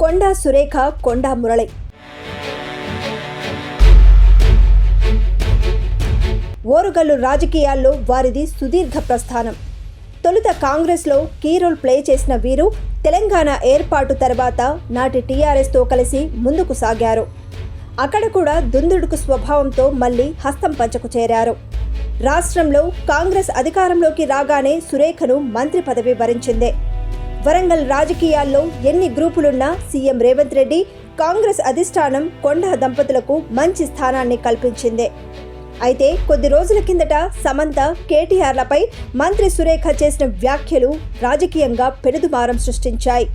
కొండా సురేఖ, కొండా మురళి. ఓరుగల్లు రాజకీయాల్లో వారిది సుదీర్ఘ ప్రస్థానం. తొలుత కాంగ్రెస్లో కీ రోల్ ప్లే చేసిన వీరు తెలంగాణ ఏర్పాటు తర్వాత నాటి టీఆర్ఎస్తో కలిసి ముందుకు సాగారు. అక్కడ కూడా దుందుడుకు స్వభావంతో మళ్లీ హస్తం పంచకు చేరారు. రాష్ట్రంలో కాంగ్రెస్ అధికారంలోకి రాగానే సురేఖను మంత్రి పదవి వరించిందే. వరంగల్ రాజకీయాల్లో ఎన్ని గ్రూపులున్నా సీఎం రేవంత్ రెడ్డి, కాంగ్రెస్ అధిష్టానం కొండా దంపతులకు మంచి స్థానాన్ని కల్పించిందే. అయితే కొద్ది రోజుల కిందట సమంత, కేటీఆర్లపై మంత్రి సురేఖ చేసిన వ్యాఖ్యలు రాజకీయంగా పెనుదుమారం సృష్టించాయి.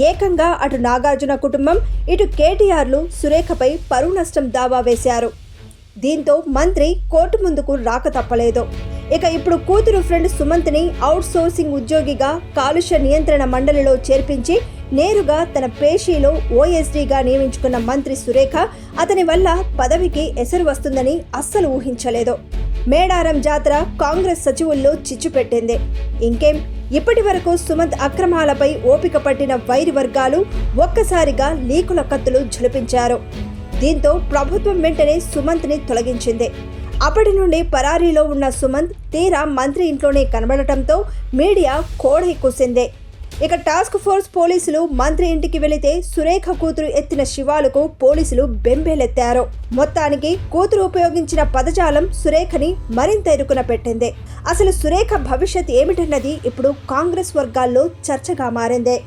ఏకంగా అటు నాగార్జున కుటుంబం, ఇటు కేటీఆర్లు సురేఖపై పరువు నష్టం దావా వేశారు. దీంతో మంత్రి కోర్టు ముందుకు రాక తప్పలేదు. ఇక ఇప్పుడు కూతురు ఫ్రెండ్ సుమంత్ని అవుట్ సోర్సింగ్ ఉద్యోగిగా కాలుష్య నియంత్రణ మండలిలో చేర్పించి నేరుగా తన పేషీలో ఓఎస్డీగా నియమించుకున్న మంత్రి సురేఖ అతని వల్ల పదవికి ఎసరు వస్తుందని అస్సలు ఊహించలేదు. మేడారం జాతర కాంగ్రెస్ సచివుల్లో చిచ్చు పెట్టింది. ఇంకేం, ఇప్పటి వరకు సుమంత్ అక్రమాలపై ఓపిక పట్టిన వైరి వర్గాలు ఒక్కసారిగా లీకుల కత్తులు ఝులిపించారు. దీంతో ప్రభుత్వం వెంటనే సుమంత్ని తొలగించింది. అప్పటి నుండి పరారీలో ఉన్న సుమంత్ తీరా మంత్రి ఇంట్లోనే కనబడటంతో మీడియా కోడై కూసిందే. ఇక టాస్క్ ఫోర్స్ పోలీసులు మంత్రి ఇంటికి వెళితే సురేఖ కూతురు ఎత్తిన శివాలకు పోలీసులు బెంబేలెత్తారు. మొత్తానికి కూతురు ఉపయోగించిన పదజాలం సురేఖని మరింత ఇరుకున పెట్టింది. అసలు సురేఖ భవిష్యత్ ఏమిటన్నది ఇప్పుడు కాంగ్రెస్ వర్గాల్లో చర్చగా మారిందే.